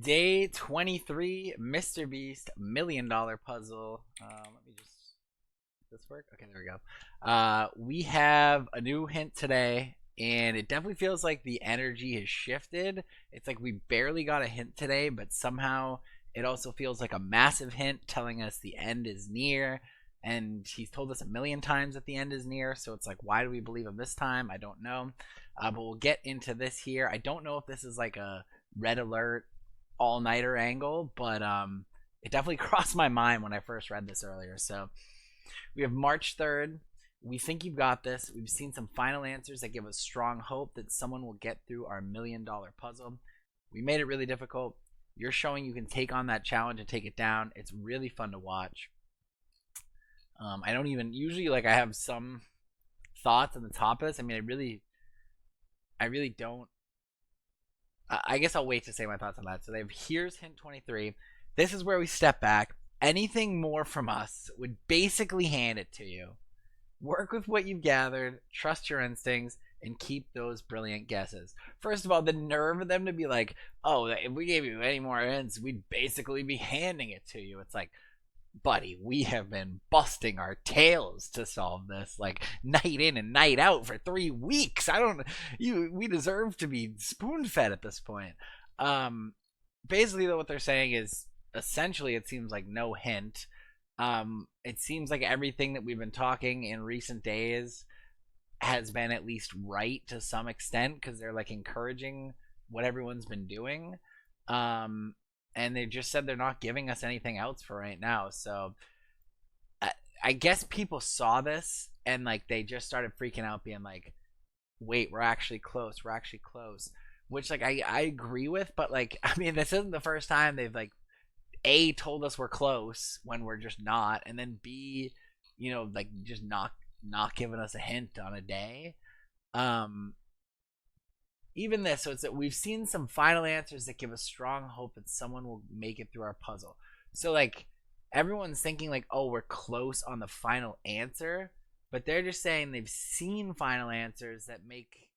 Day 23, Mr. Beast, $1 million puzzle. Let me just. Does this work? Okay, there we go. We have a new hint today, and it definitely feels like the energy has shifted. It's like we barely got a hint today, but somehow it also feels like a massive hint telling us the end is near. And he's told us a million times that the end is near, so it's like, why do we believe him this time? I don't know. But we'll get into this here. I don't know if this is like a red alert all-nighter angle, but it definitely crossed my mind when I first read this earlier. So we have March 3rd. We think you've got this. We've seen some final answers that give us strong hope that someone will get through our $1 million puzzle. We made it really difficult. You're showing you can take on that challenge and take it down. It's really fun to watch. I don't even usually I have some thoughts on the top of this. I mean, I really don't. I guess I'll wait to say my thoughts on that. So they have here's hint 23. This is where we step back. Anything more from us would basically hand it to you. Work with what you've gathered, trust your instincts, and keep those brilliant guesses. First of all, the nerve of them to be like, oh, if we gave you any more hints, we'd basically be handing it to you. It's like, buddy, we have been busting our tails to solve this, like night in and night out for 3 weeks. We deserve to be spoon fed at this point. Basically though, what they're saying is essentially it seems like no hint. It seems like everything that we've been talking in recent days has been at least right to some extent, because they're like encouraging what everyone's been doing. And they just said they're not giving us anything else for right now. So I guess people saw this and like they just started freaking out, being like, wait, we're actually close. We're actually close. Which like I agree with, but like, I mean, this isn't the first time they've like A, told us we're close when we're just not, and then B, like just not giving us a hint on a day. Even this, so it's that we've seen some final answers that give us strong hope that someone will make it through our puzzle. So like everyone's thinking like, oh, we're close on the final answer, but they're just saying they've seen final answers that make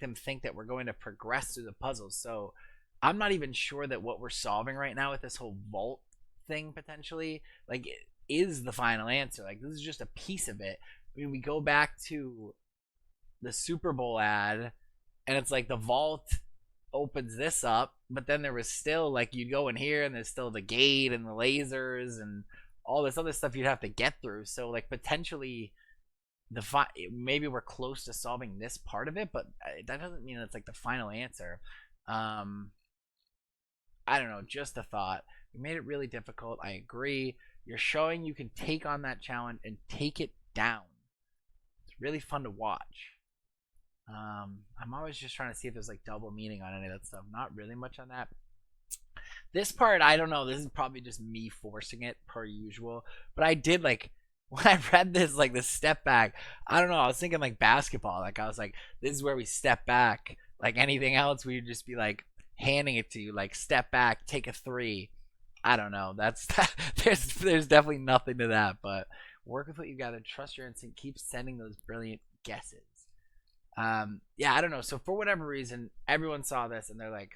them think that we're going to progress through the puzzle. So I'm not even sure that what we're solving right now with this whole vault thing potentially like is the final answer. Like this is just a piece of it. I mean, we go back to the Super Bowl ad, and it's like the vault opens this up, but then there was still like you'd go in here and there's still the gate and the lasers and all this other stuff you'd have to get through. So like potentially maybe we're close to solving this part of it, but that doesn't mean it's like the final answer. I don't know, just a thought. We made it really difficult. I agree. You're showing you can take on that challenge and take it down. It's really fun to watch. I'm always just trying to see if there's like double meaning on any of that stuff. Not really much on that. This part, I don't know. This is probably just me forcing it per usual. But I did like when I read this, like the step back. I don't know. I was thinking like basketball. Like I was like, this is where we step back. Like anything else, we'd just be like handing it to you. Like step back, take a three. I don't know. There's definitely nothing to that. But work with what you got to trust your instinct. Keep sending those brilliant guesses. Yeah, I don't know. So for whatever reason, everyone saw this and they're like,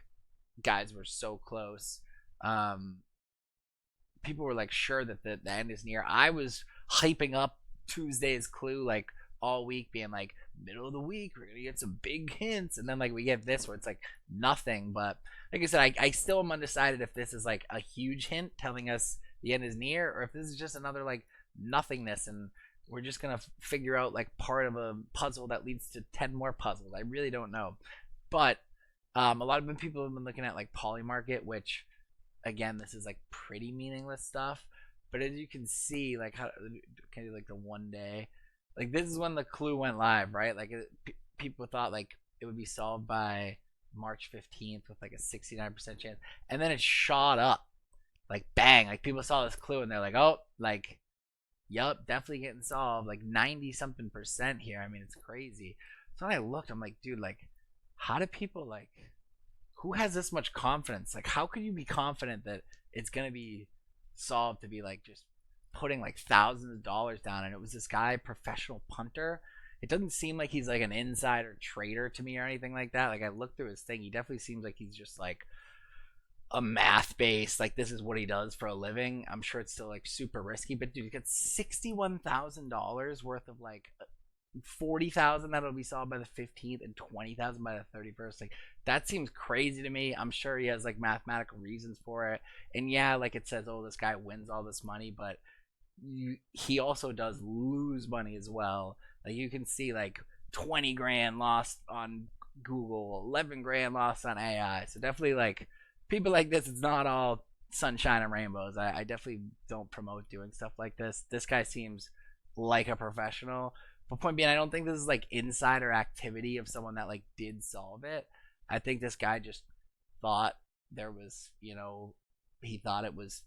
guys, we're so close. People were like sure that the end is near. I was hyping up Tuesday's clue like all week, being like, middle of the week, we're gonna get some big hints, and then like we get this where it's like nothing. But like I said, I still am undecided if this is like a huge hint telling us the end is near, or if this is just another like nothingness and we're just gonna figure out like part of a puzzle that leads to 10 more puzzles. I really don't know. But a lot of people have been looking at like Polymarket, which again, this is like pretty meaningless stuff. But as you can see, like how can you like the one day, like this is when the clue went live, right? Like people thought like it would be solved by March 15th with like a 69% chance, and then it shot up, like bang, like people saw this clue and they're like, oh, like yup, definitely getting solved, like 90 something percent here. I mean, it's crazy. So when I looked, I'm like, dude, like how do people like, who has this much confidence? Like how could you be confident that it's gonna be solved to be like just putting like thousands of dollars down? And it was this guy, professional punter. It doesn't seem like he's like an insider trader to me or anything like that. Like I looked through his thing, he definitely seems like he's just like a math base, like this is what he does for a living, I'm sure it's still like super risky. But dude, you got $61,000 worth of like 40,000 that'll be sold by the 15th and 20,000 by the 31st. Like that seems crazy to me. I'm sure he has like mathematical reasons for it. And yeah, like it says, oh, this guy wins all this money, but he also does lose money as well. Like you can see like 20 grand lost on Google, 11 grand lost on AI. So definitely like people like this, it's not all sunshine and rainbows. I definitely don't promote doing stuff like this. This guy seems like a professional. But point being, I don't think this is like insider activity of someone that like did solve it. I think this guy just thought there was, he thought it was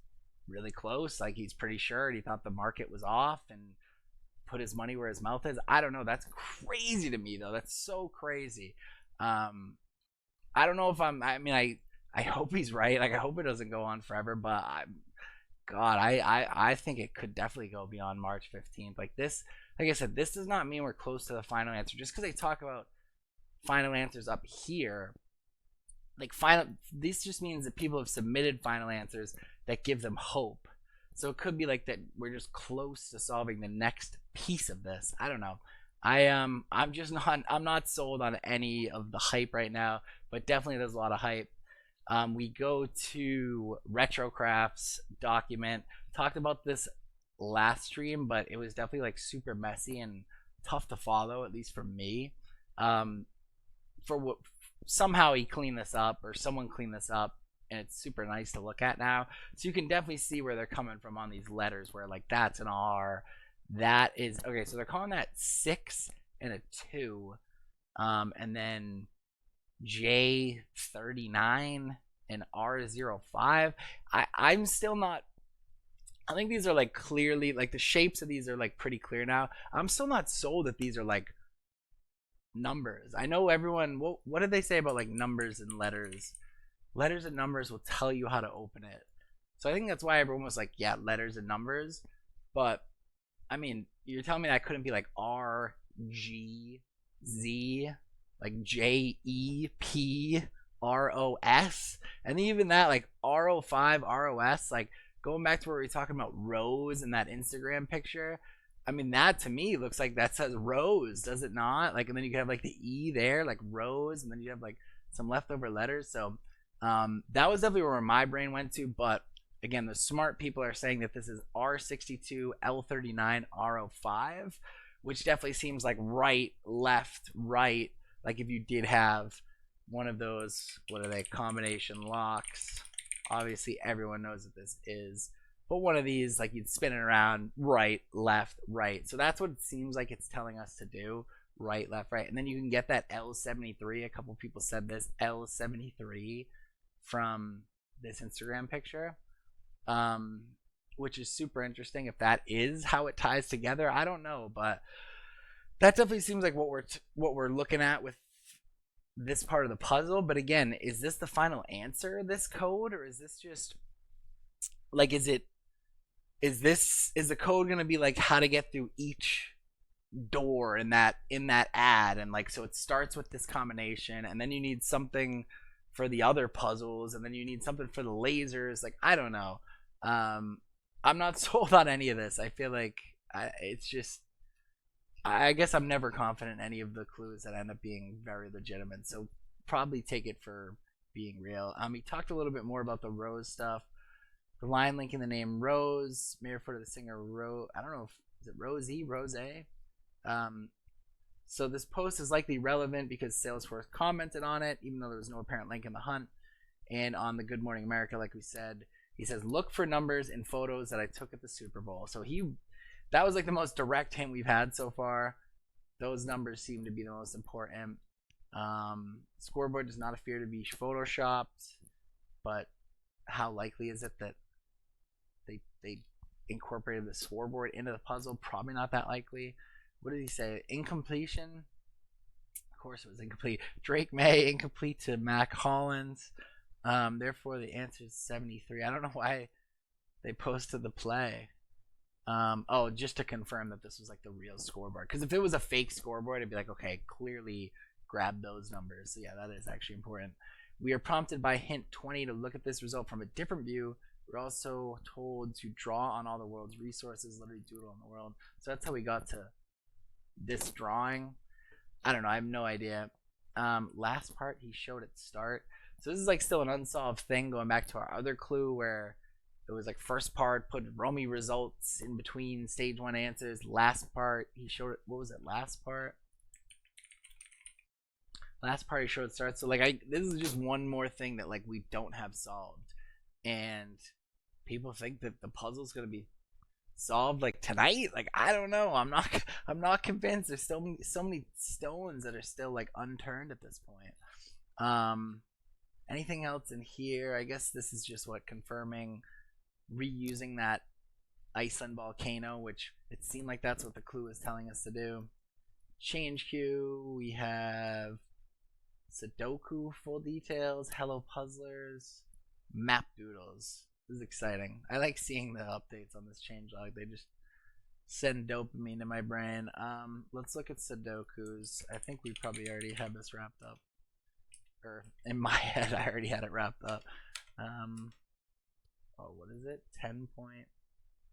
really close. Like he's pretty sure, and he thought the market was off and put his money where his mouth is. I don't know. That's crazy to me though. That's so crazy. I don't know if I hope he's right. Like I hope it doesn't go on forever, but I think it could definitely go beyond March 15th. Like this, like I said, this does not mean we're close to the final answer. Just because they talk about final answers up here, like this just means that people have submitted final answers that give them hope. So it could be like that we're just close to solving the next piece of this. I don't know. I'm not sold on any of the hype right now, but definitely there's a lot of hype. We go to Retrocraft's document. Talked about this last stream, but it was definitely like super messy and tough to follow, at least for me. For what somehow he cleaned this up, or someone cleaned this up, and it's super nice to look at now. So you can definitely see where they're coming from on these letters, where like that's an R, that is okay. So they're calling that 6 and a 2, and then J39 and R05. I'm still not. I think these are like clearly like the shapes of these are like pretty clear now. I'm still not sold that these are like numbers. I know everyone. What did they say about like numbers and letters? Letters and numbers will tell you how to open it. So I think that's why everyone was like, yeah, letters and numbers. But I mean, you're telling me that couldn't be like R, G, Z, like J, E, P, R, O, S, and even that like R05, ROS, like going back to where we were talking about Rose in that Instagram picture. I mean, that to me looks like that says Rose, does it not? Like, and then you could have like the E there, like Rose, and then you have like some leftover letters. So that was definitely where my brain went to. But again, the smart people are saying that this is R62, L39, R05, which definitely seems like right, left, right. Like if you did have one of those, what are they, combination locks. Obviously, everyone knows what this is. But one of these, like you'd spin it around, right, left, right. So that's what it seems like it's telling us to do. Right, left, right. And then you can get that L73. A couple people said this, L73 from this Instagram picture, which is super interesting. If that is how it ties together, I don't know. But that definitely seems like what we're looking at with this part of the puzzle. But again, is this the final answer, this code, or is this just like, is the code going to be like how to get through each door in that ad, and like so it starts with this combination, and then you need something for the other puzzles, and then you need something for the lasers. Like I don't know. I'm not sold on any of this. I feel like it's just, I guess I'm never confident in any of the clues that end up being very legitimate, so probably take it for being real. We talked a little bit more about the Rose stuff. The line linking the name Rose may refer to the singer Rose. I don't know if is it Rosie, Rose. So this post is likely relevant because Salesforce commented on it, even though there was no apparent link in the hunt. And on the Good Morning America, like we said, he says, "Look for numbers in photos that I took at the Super Bowl." So that was like the most direct hint we've had so far. Those numbers seem to be the most important. Scoreboard does not appear to be photoshopped, but how likely is it that they incorporated the scoreboard into the puzzle? Probably not that likely. What did he say? Incompletion? Of course it was incomplete. Drake May, incomplete to Mac Hollins. Therefore the answer is 73. I don't know why they posted the play. Oh, just to confirm that this was like the real scoreboard. Because if it was a fake scoreboard, it'd be like, okay, clearly grab those numbers. So yeah, that is actually important. We are prompted by hint 20 to look at this result from a different view. We're also told to draw on all the world's resources, literally doodle on the world. So that's how we got to this drawing. I don't know. I have no idea. Last part he showed at start. So this is like still an unsolved thing, going back to our other clue where it was like first part put Romy results in between stage 1 answers. Last part he showed it. What was it? Last part he showed it start. So like this is just one more thing that like we don't have solved, and people think that the puzzle's gonna be solved like tonight. Like I don't know. I'm not convinced. There's so many stones that are still like unturned at this point. Anything else in here? I guess this is just what confirming reusing that Iceland volcano, which it seemed like that's what the clue is telling us to do. Change queue. We have Sudoku full details, Hello Puzzlers, map doodles. This is exciting. I like seeing the updates on this changelog. They just send dopamine to my brain. Let's look at Sudokus. I think we probably already had this wrapped up. Or in my head, I already had it wrapped up. Oh, what is it? 10 point.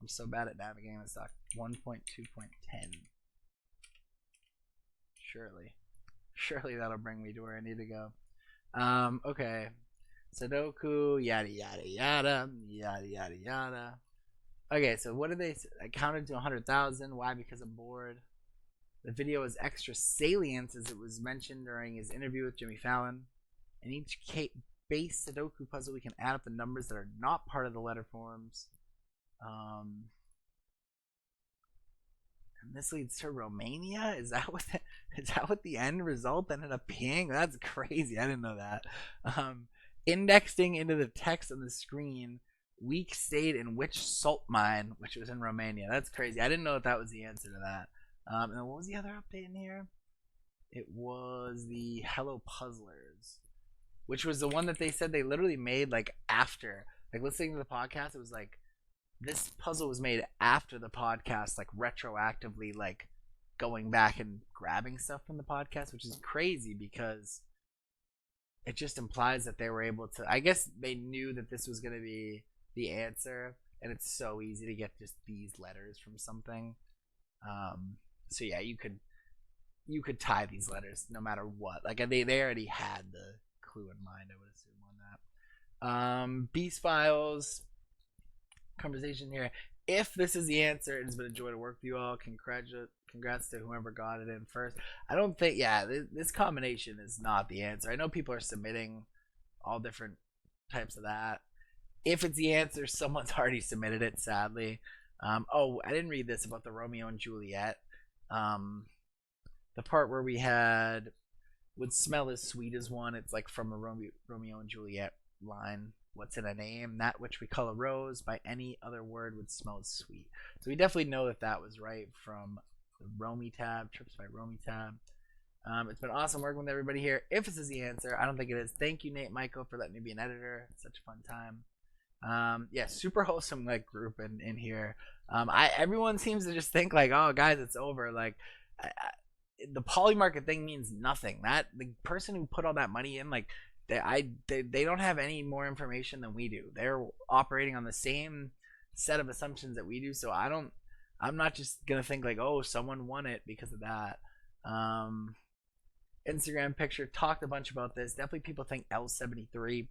I'm so bad at navigating this doc. 1.2.10. Surely that'll bring me to where I need to go. Okay. Sudoku, yada yada yada, yada yada yada. Okay, so what did they say? I counted to 100,000. Why? Because I'm bored. The video is extra salient as it was mentioned during his interview with Jimmy Fallon. In each base Sudoku puzzle, we can add up the numbers that are not part of the letter forms. And this leads to Romania? Is that what the end result ended up being? That's crazy. I didn't know that. Indexing into the text on the screen, week stayed in which salt mine, which was in Romania. That's crazy. I didn't know that was the answer to that. And then what was the other update in here? It was the Hello Puzzlers, which was the one that they said they literally made like after. Like listening to the podcast, it was like this puzzle was made after the podcast, like retroactively, like going back and grabbing stuff from the podcast, which is crazy because it just implies that they were able to. I guess they knew that this was going to be the answer, and it's so easy to get just these letters from something. So yeah, you could tie these letters no matter what. Like they already had the clue in mind, I would assume, on that. Beast Files conversation here. If this is the answer, it has been a joy to work with you all. Congrats to whoever got it in first. I don't think, yeah, this combination is not the answer. I know people are submitting all different types of that. If it's the answer, someone's already submitted it, sadly. Oh, I didn't read this about the Romeo and Juliet. The part where we had would smell as sweet as one. It's like from a Romeo and Juliet line. What's in a name? That which we call a rose by any other word would smell as sweet. So we definitely know that was right from the Romy tab, Trips by Romy tab. It's been awesome working with everybody here. If this is the answer, I don't think it is. Thank you, Nate Michael, for letting me be an editor. It's such a fun time. Yeah, super wholesome like group in here. Everyone seems to just think like, oh guys, it's over. Like the Polymarket thing means nothing. That the person who put all that money in, like they don't have any more information than we do. They're operating on the same set of assumptions that we do. So I'm not just gonna think like, oh, someone won it because of that. Instagram picture talked a bunch about this. Definitely people think L73.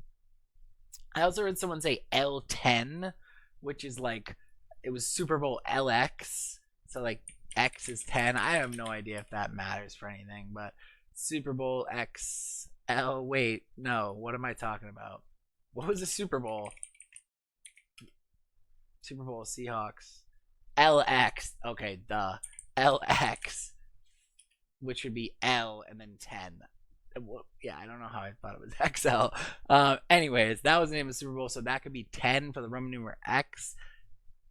I also heard someone say L10, which is like it was Super Bowl LX. So like X is 10. I have no idea if that matters for anything, but Super Bowl XL. Wait, no. What am I talking about? What was the Super Bowl? Super Bowl Seahawks. LX. Okay, duh. LX, which would be L and then 10. Yeah, I don't know how I thought it was XL. Anyways, that was the name of the Super Bowl, so that could be 10 for the Roman numeral X.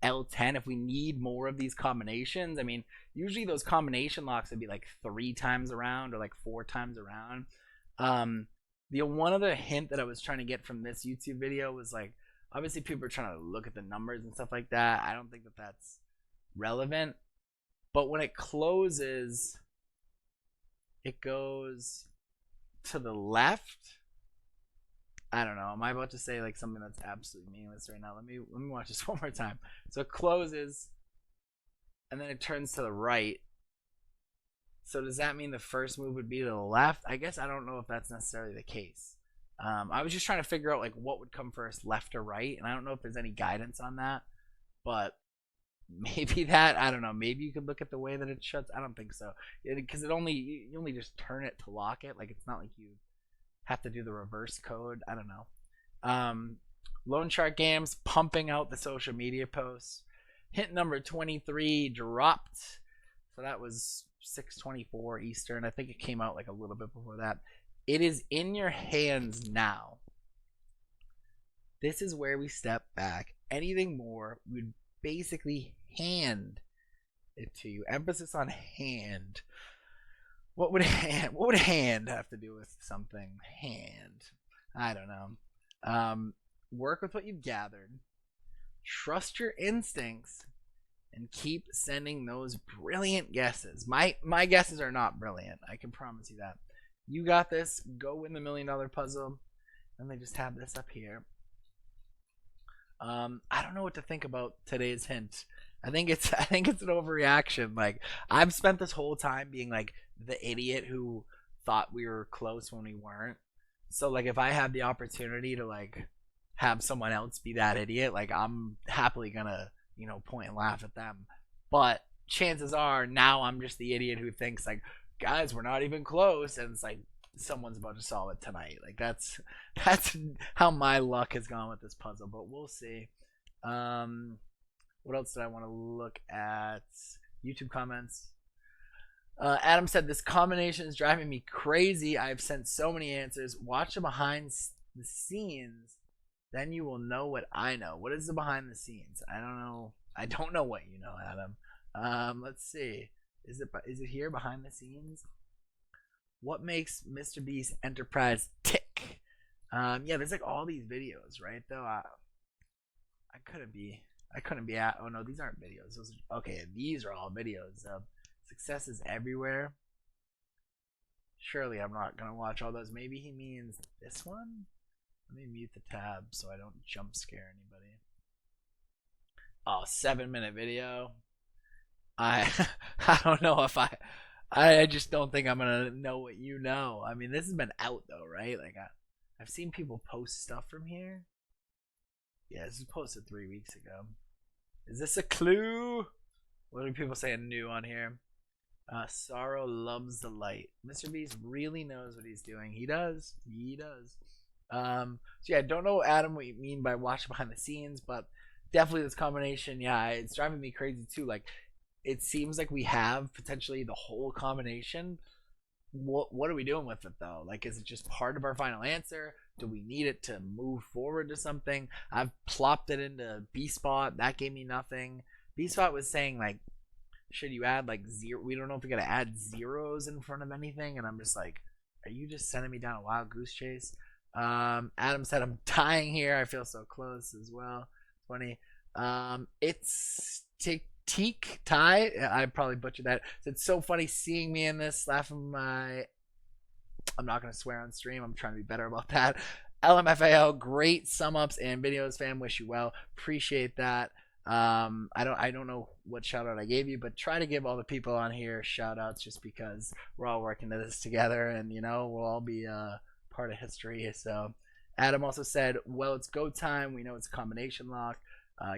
L10 if we need more of these combinations. I mean, usually those combination locks would be like 3 times around or like 4 times around. The one other hint that I was trying to get from this YouTube video was like, obviously people are trying to look at the numbers and stuff like that. I don't think that that's relevant. But when it closes, it goes to the left. I don't know. Am I about to say like something that's absolutely meaningless right now? Let me watch this one more time. So it closes, and then it turns to the right. So does that mean the first move would be to the left? I guess I don't know if that's necessarily the case. I was just trying to figure out like what would come first, left or right, and I don't know if there's any guidance on that. But maybe that, I don't know. Maybe you could look at the way that it shuts. I don't think so, because it only you only just turn it to lock it. Like it's not like you have to do the reverse code. I don't know. Loan Shark Games pumping out the social media posts. Hint number 23 dropped. So that was 6:24 Eastern. I think it came out like a little bit before that. It is in your hands now. This is where we step back. Anything more, we'd basically hand it to you. Emphasis on hand. What would hand have to do with something? Hand. I don't know. Work with what you've gathered. Trust your instincts and keep sending those brilliant guesses. My guesses are not brilliant. I can promise you that. You got this. Go win the $1 million puzzle. And they just have this up here. I don't know what to think about today's hint. I think it's an overreaction. Like I've spent this whole time being like the idiot who thought we were close when we weren't. So like if I have the opportunity to like have someone else be that idiot, like I'm happily gonna, point and laugh at them. But chances are now I'm just the idiot who thinks like, guys, we're not even close, and it's like someone's about to solve it tonight. Like that's how my luck has gone with this puzzle, but we'll see. What else did I want to look at? YouTube comments. Adam said this combination is driving me crazy. I've sent so many answers. Watch the behind the scenes, then you will know what I know. What is the behind the scenes? I don't know what you know, Adam. Let's see. Is it here behind the scenes? What makes Mr. Beast Enterprise tick? Yeah, there's like all these videos, right? Though I couldn't be at. Oh no, these aren't videos. Okay, these are all videos. Success is everywhere. Surely I'm not gonna watch all those. Maybe he means this one. Let me mute the tab so I don't jump scare anybody. Oh, 7-minute video. I don't know if I just don't think I'm gonna know what you know. I mean, this has been out though, right? Like I've seen people post stuff from here. Yeah, this was posted 3 weeks ago. Is this a clue? What are people saying new on here? Sorrow loves the light. Mr. Beast really knows what he's doing. He does. He does. So yeah, I don't know, Adam, what you mean by watch behind the scenes, but definitely this combination, yeah, it's driving me crazy too. Like, it seems like we have potentially the whole combination. What are we doing with it though? Like, is it just part of our final answer? Do we need it to move forward to something? I've plopped it into B-Spot. That gave me nothing. B-Spot was saying like, should you add like zero? We don't know if we gotta add zeros in front of anything. And I'm just like, are you just sending me down a wild goose chase? Adam said I'm dying here. I feel so close as well. Funny. It's Teak Ty. I probably butchered that. It's so funny seeing me in this. Laughing my. I'm not gonna swear on stream. I'm trying to be better about that. LMFAO, great sum ups and videos, fam. Wish you well. Appreciate that. I don't know what shout out I gave you, but try to give all the people on here shout outs just because we're all working to this together, and we'll all be part of history. So Adam also said, well, it's go time. We know it's a combination lock.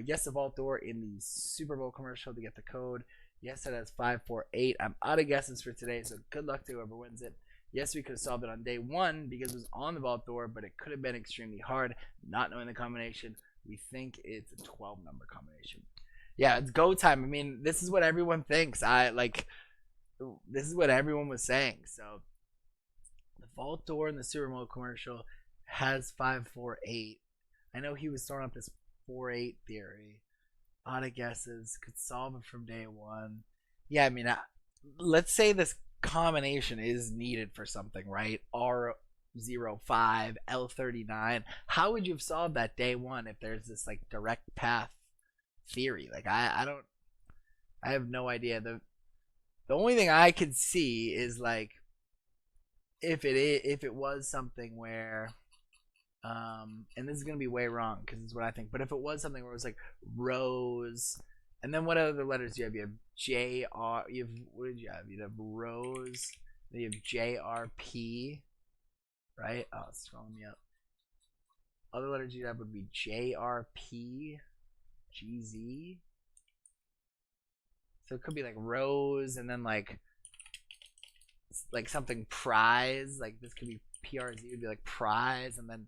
Yes, the vault door in the Super Bowl commercial to get the code. Yes, it has 548. I'm out of guesses for today, so good luck to whoever wins it. Yes, we could have solved it on day one because it was on the vault door, but it could have been extremely hard not knowing the combination. We think it's a 12-number combination. Yeah, it's go time. I mean, this is what everyone thinks. This is what everyone was saying. So the vault door in the Super Bowl commercial has 548. I know he was throwing up this 4-8 theory. A lot of guesses. Could solve it from day one. Yeah, I mean, let's say this combination is needed for something, right? R05, L39. How would you have solved that day one if there's this like direct path theory? Like I have no idea. The only thing I could see is like if it was something where And this is gonna be way wrong because this is what I think. But if it was something where it was like Rose, and then what other letters do you have? You have J R. You have, what did you have? You have Rose. Then you have J R P. Right? Oh, it's throwing me up. Other letters you'd have would be J R P, G Z. So it could be like Rose, and then like something prize. Like this could be PRZ. It would be like prize, and then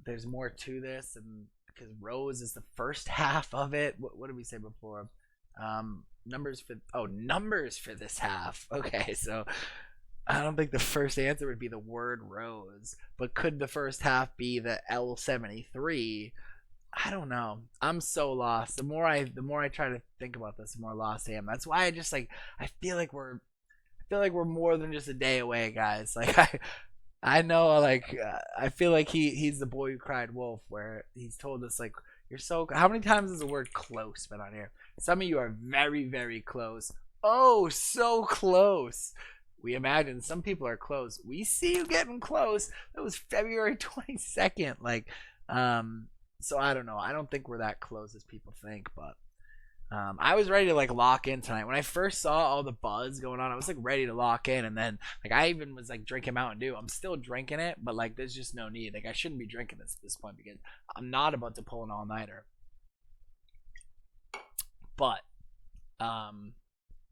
there's more to this, and because Rose is the first half of it. What did we say before? Numbers for this half. Okay, so I don't think the first answer would be the word Rose, but could the first half be the L73? I don't know. I'm so lost. The more I try to think about this, the more lost I am. That's why I feel like we're more than just a day away, guys. Like I know, like I feel like he's the boy who cried wolf, where he's told us like you're so. How many times has the word close been on here? Some of you are very, very close. Oh, so close. We imagine some people are close. We see you getting close. That was February 22nd. Like, so I don't know. I don't think we're that close as people think, but I was ready to like lock in tonight. When I first saw all the buzz going on, I was like ready to lock in, and then like I even was like drinking Mountain Dew. I'm still drinking it, but like there's just no need. Like I shouldn't be drinking this at this point because I'm not about to pull an all-nighter. But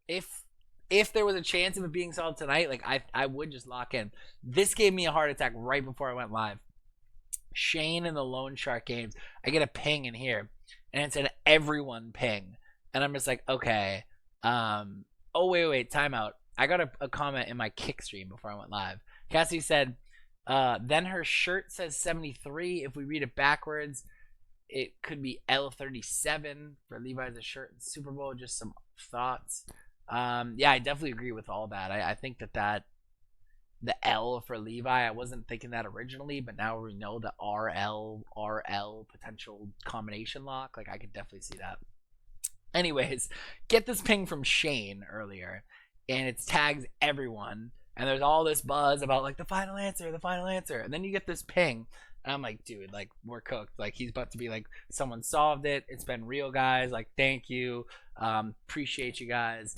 if there was a chance of it being solved tonight, like I would just lock in. This gave me a heart attack right before I went live. Shane and the Loan Shark games, I get a ping in here, and it's an everyone ping, and I'm just like, okay. Oh wait, timeout. I got a comment in my kick stream before I went live. Cassie said, then her shirt says 73. If we read it backwards, it could be L37 for Levi's a shirt in Super Bowl. Just some thoughts. Yeah, I definitely agree with all that. I think that the L for Levi, I wasn't thinking that originally, but now we know the RL potential combination lock. Like I could definitely see that. Anyways, get this ping from Shane earlier, and it tags everyone, and there's all this buzz about like the final answer, and then you get this ping, and I'm like, dude, like we're cooked. Like he's about to be like, someone solved it. It's been real, guys. Like thank you, appreciate you guys.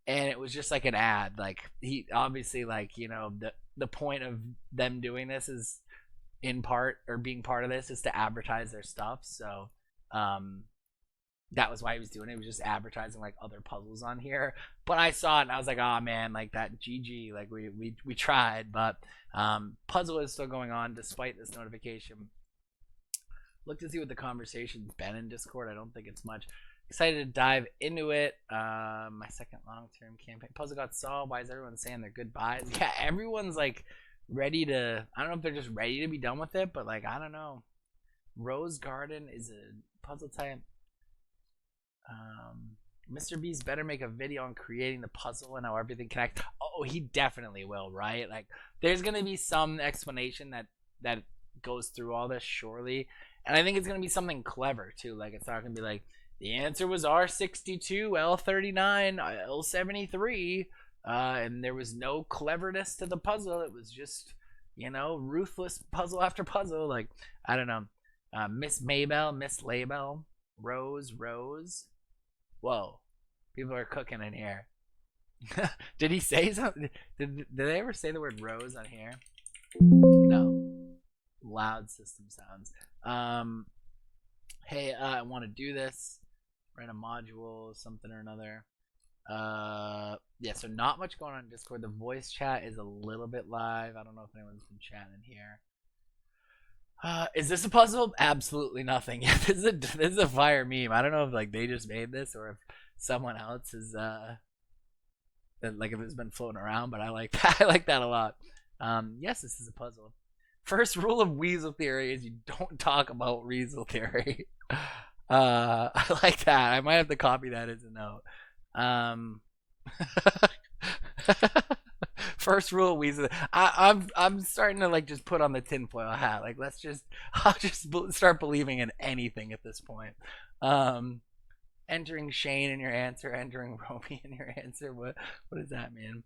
And it was just like an ad. Like he obviously, like, you know, the point of them doing this is in part, or being part of this, is to advertise their stuff. So that was why he was doing it. He was just advertising like other puzzles on here. But I saw it and I was like, oh man, like that GG, like we tried. But puzzle is still going on despite this notification. Look to see what the conversation's been in Discord. I don't think it's much. Excited to dive into it. My second long-term campaign. Puzzle got solved. Why is everyone saying their goodbyes? Yeah, everyone's like ready to. I don't know if they're just ready to be done with it, but like I don't know. Rose Garden is a puzzle type. Mr. Beast better make a video on creating the puzzle and how everything connects. Oh, he definitely will, right? Like there's gonna be some explanation that goes through all this, surely. And I think it's gonna be something clever too. Like it's not gonna be like, the answer was R62, L39, L73, and there was no cleverness to the puzzle. It was just, you know, ruthless puzzle after puzzle. Like, I don't know. Miss Maybell, Miss Laybell, Rose. Whoa. People are cooking in here. Did he say something? Did they ever say the word Rose on here? No. Loud system sounds. Hey, I want to do this. Rent a module, something or another. Yeah, so not much going on in Discord. The voice chat is a little bit live. I don't know if anyone's been chatting here. Is this a puzzle? Absolutely nothing. Yeah, this is a fire meme. I don't know if like they just made this or if someone else is like if it's been floating around, but I like that. I like that a lot. Yes, this is a puzzle. First rule of Weasel Theory is you don't talk about Weasel Theory. I like that. I might have to copy that as a note. First rule of Weasel. I'm starting to like just put on the tinfoil hat. Like I'll just start believing in anything at this point. Entering Shane in your answer, entering Romy in your answer. What does that mean?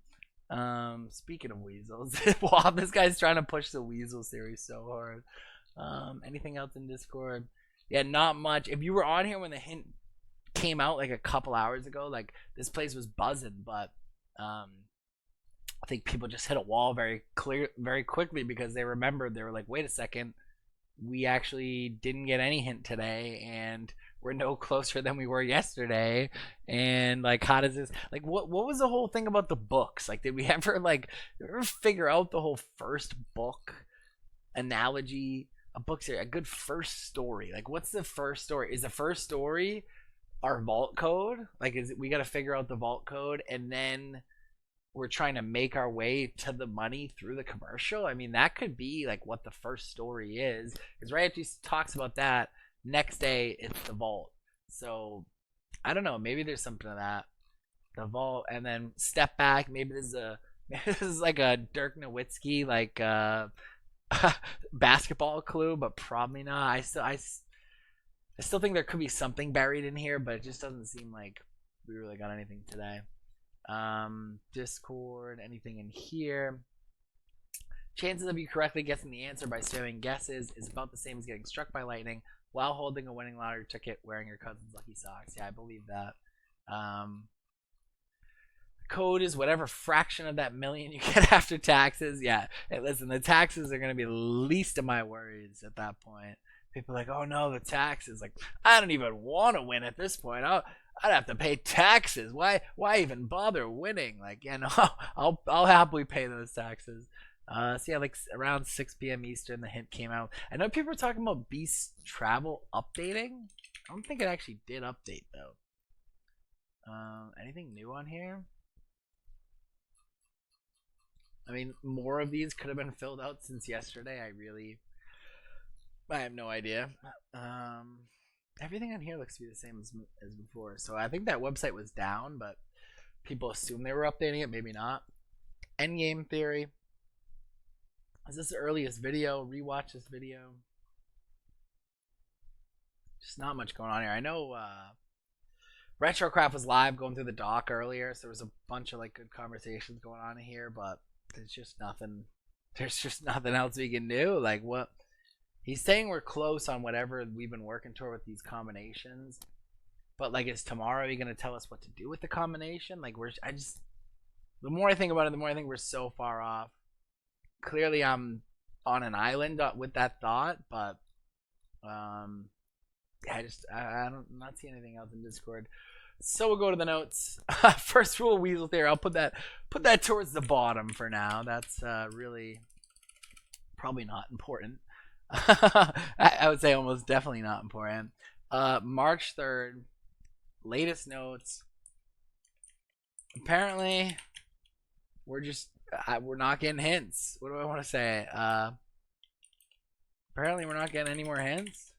Speaking of weasels, wow, this guy's trying to push the weasel series so hard. Anything else in Discord? Yeah, not much. If you were on here when the hint came out like a couple hours ago, like this place was buzzing, but I think people just hit a wall very quickly because they remembered. They were like, wait a second, we actually didn't get any hint today, and we're no closer than we were yesterday. And like, how does this, like, what was the whole thing about the books? Like, did we ever figure out the whole first book analogy? A book's a good first story. Like, what's the first story? Is the first story our vault code? Like, is it, we got to figure out the vault code, and then we're trying to make our way to the money through the commercial? I mean, that could be like what the first story is. Because right after he talks about that, next day it's the vault. So I don't know. Maybe there's something to that. The vault, and then step back. Maybe this is like a Dirk Nowitzki like basketball clue, but probably not. I still think there could be something buried in here, but it just doesn't seem like we really got anything today. Discord, anything in here? Chances of you correctly guessing the answer by spamming guesses is about the same as getting struck by lightning while holding a winning lottery ticket wearing your cousin's lucky socks. Yeah, I believe that. Code is whatever fraction of that million you get after taxes. Yeah, hey, listen, the taxes are going to be the least of my worries at that point. People are like, oh no, the taxes. Like, I don't even want to win at this point. I'd have to pay taxes. Why even bother winning? Like, yeah, no, I'll happily pay those taxes. So yeah, like around 6 p.m. Eastern, the hint came out. I know people were talking about Beast Travel updating. I don't think it actually did update though. Anything new on here? I mean, more of these could have been filled out since yesterday. I have no idea. Everything on here looks to be the same as before. So I think that website was down, but people assume they were updating it. Maybe not. Endgame theory. Is this the earliest video? Rewatch this video. Just not much going on here. I know Retrocraft was live going through the dock earlier, so there was a bunch of like good conversations going on in here, but there's just nothing else we can do. Like, what he's saying, we're close on whatever we've been working toward with these combinations, but like, is tomorrow he gonna tell us what to do with the combination? Like, the more I think about it, the more I think we're so far off. Clearly I'm on an island with that thought, but I'm not seeing anything else in Discord. So we'll go to the notes. First rule, Weasel Theory. I'll put that towards the bottom for now. That's really probably not important. I would say almost definitely not important. March 3rd, latest notes. Apparently, we're not getting hints. What do I want to say? Apparently, we're not getting any more hints.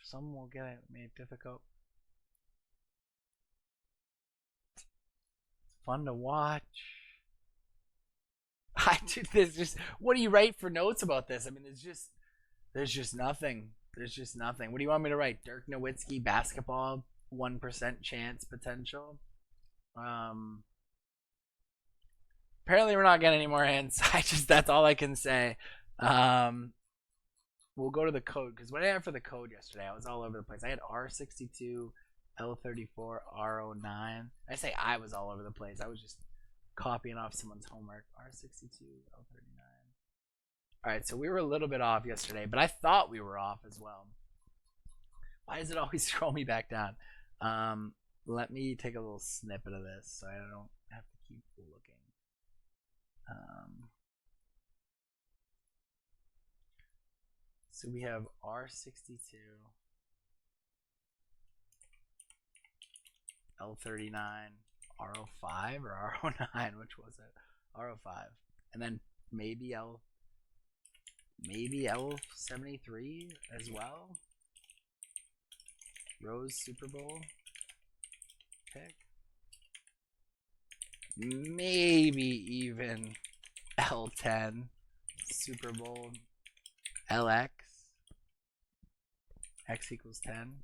Some will get it made difficult. It's fun to watch. There's just, what do you write for notes about this? I mean, there's just nothing. There's just nothing. What do you want me to write? Dirk Nowitzki basketball 1% chance potential. Apparently we're not getting any more hints. That's all I can say. We'll go to the code, because what I had for the code yesterday, I was all over the place. I had R62, L34, R09. I say I was all over the place. I was just copying off someone's homework. R62, L39. Alright, so we were a little bit off yesterday, but I thought we were off as well. Why does it always scroll me back down? Let me take a little snippet of this so I don't have to keep looking. So we have R62, L39, R05 or R09, which was it? R05. And then maybe L73 as well. Rose Super Bowl pick. Maybe even L10 Super Bowl LX. X equals 10.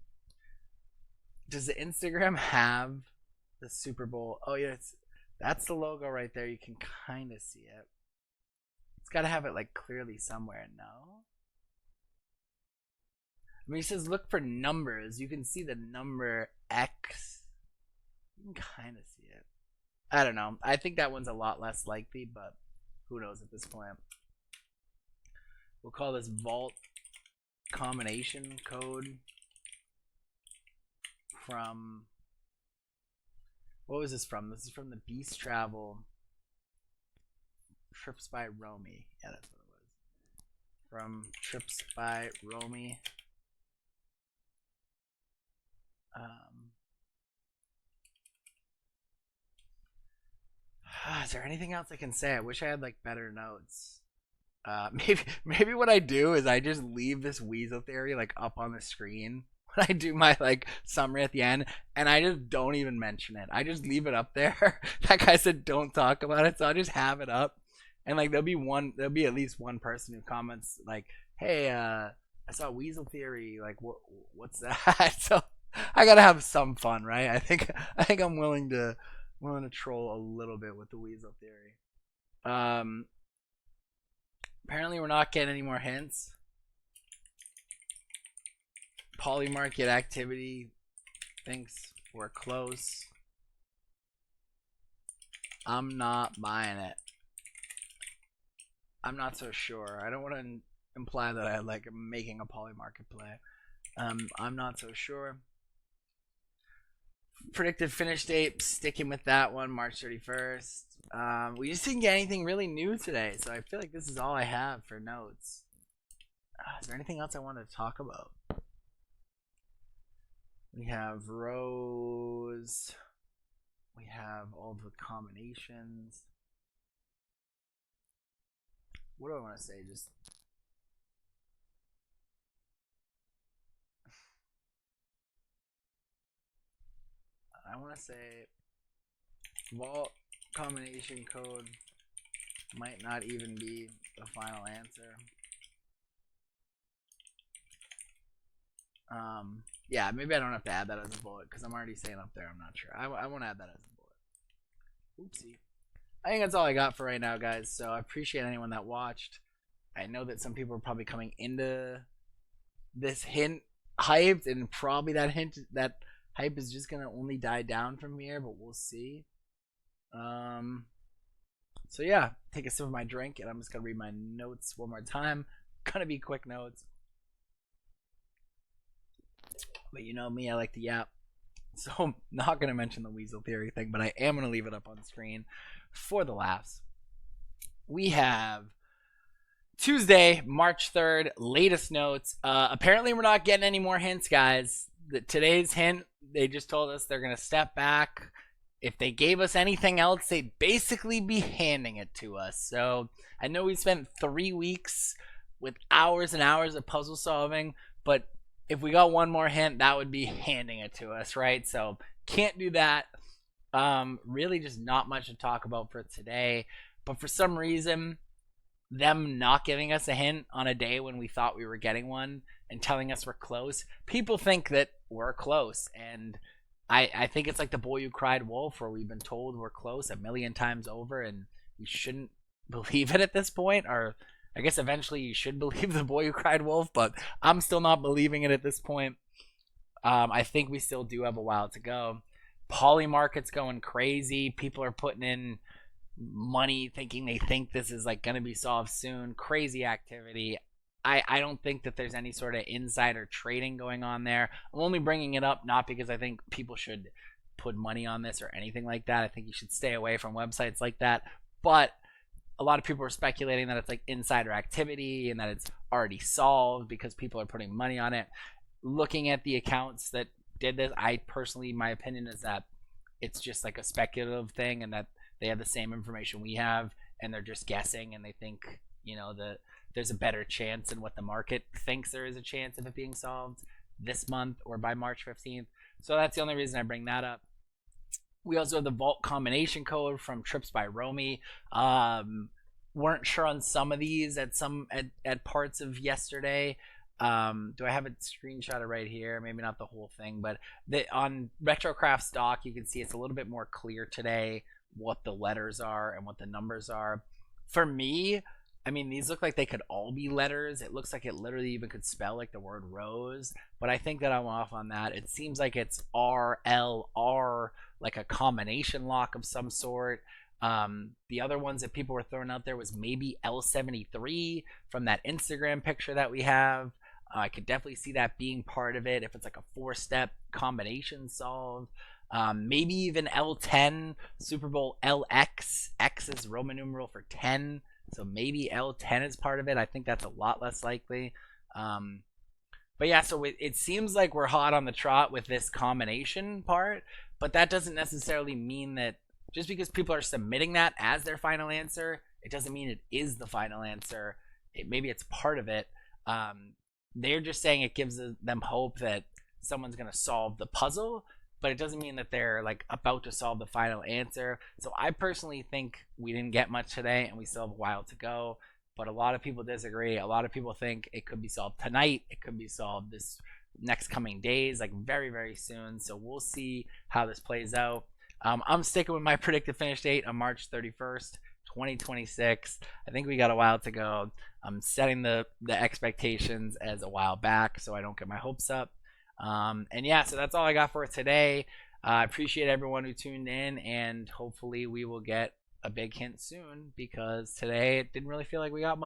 Does the Instagram have the Super Bowl? Oh yeah, That's the logo right there. You can kind of see it. It's got to have it like clearly somewhere. No. I mean, it says look for numbers. You can see the number X. You can kind of see it. I don't know. I think that one's a lot less likely, but who knows at this point. We'll call this vault combination code from, what was this from? This is from the Beast Travel Trips by Romy. Yeah, that's what it was. From Trips by Romy. Is there anything else I can say? I wish I had like better notes. Maybe what I do is I just leave this weasel theory like up on the screen when I do my like summary at the end, and I just don't even mention it. I just leave it up there. That guy said don't talk about it, so I'll just have it up, and like there'll be at least one person who comments like, "Hey, I saw weasel theory. Like, what's that?" So I gotta have some fun, right? I think I'm willing to troll a little bit with the weasel theory. Apparently we're not getting any more hints. Polymarket activity thinks we're close. I'm not buying it. I'm not so sure. I don't want to imply that I like making a Polymarket play. I'm not so sure. Predicted finish date, sticking with that one, March 31st. We just didn't get anything really new today, so I feel like this is all I have for notes. Is there anything else I wanted to talk about? We have rows. We have all the combinations. What do I want to say? Just I want to say vault combination code might not even be the final answer. Yeah, maybe I don't have to add that as a bullet because I'm already saying up there I'm not sure. I won't add that as a bullet. Oopsie. I think that's all I got for right now, guys. So I appreciate anyone that watched. I know that some people are probably coming into this hint hyped, and probably that hype is just gonna only die down from here, but we'll see. So yeah, take a sip of my drink, and I'm just gonna read my notes one more time. Gonna be quick notes, but you know me, I like to yap. So I'm not gonna mention the weasel theory thing, but I am gonna leave it up on the screen for the laughs. We have Tuesday, March 3rd, latest notes. Apparently we're not getting any more hints, guys. Today's hint, they just told us they're going to step back. If they gave us anything else, they'd basically be handing it to us. So I know we spent 3 weeks with hours and hours of puzzle solving, but if we got one more hint, that would be handing it to us, right? So can't do that. Really just not much to talk about for today. But for some reason, them not giving us a hint on a day when we thought we were getting one and telling us we're close, people think that we're close. And I think it's like the boy who cried wolf, where we've been told we're close a million times over and we shouldn't believe it at this point. Or I guess eventually you should believe the boy who cried wolf, but I'm still not believing it at this point. I think we still do have a while to go. Polymarket's going crazy. People are putting in money thinking they think this is like going to be solved soon. Crazy activity. I don't think that there's any sort of insider trading going on there. I'm only bringing it up not because I think people should put money on this or anything like that. I think you should stay away from websites like that. But a lot of people are speculating that it's like insider activity and that it's already solved because people are putting money on it. Looking at the accounts that did this, I personally, my opinion is that it's just like a speculative thing and that they have the same information we have and they're just guessing and they think, you know, that there's a better chance than what the market thinks there is a chance of it being solved this month or by March 15th. So that's the only reason I bring that up. We also have the vault combination code from Trips by Romy. Weren't sure on some of these at parts of yesterday. Do I have it screenshotted right here? Maybe not the whole thing, but on Retrocraft stock, you can see it's a little bit more clear today what the letters are and what the numbers are. For me, I mean, these look like they could all be letters. It looks like it literally even could spell like the word rose, but I think that I'm off on that. It seems like it's RLR, like a combination lock of some sort. The other ones that people were throwing out there was maybe L73 from that Instagram picture that we have. I could definitely see that being part of it if it's like a 4-step combination solve. Maybe even L10, Super Bowl LX. X is Roman numeral for 10. So maybe L10 is part of it. I think that's a lot less likely. But yeah, so it seems like we're hot on the trot with this combination part, but that doesn't necessarily mean that just because people are submitting that as their final answer, it doesn't mean it is the final answer. Maybe it's part of it. They're just saying it gives them hope that someone's going to solve the puzzle, but it doesn't mean that they're like about to solve the final answer. So I personally think we didn't get much today and we still have a while to go, but a lot of people disagree. A lot of people think it could be solved tonight. It could be solved this next coming days, like very, very soon. So we'll see how this plays out. I'm sticking with my predicted finish date on March 31st, 2026. I think we got a while to go. I'm setting the expectations as a while back so I don't get my hopes up. And yeah, so that's all I got for today. I appreciate everyone who tuned in, and hopefully we will get a big hint soon, because today it didn't really feel like we got much.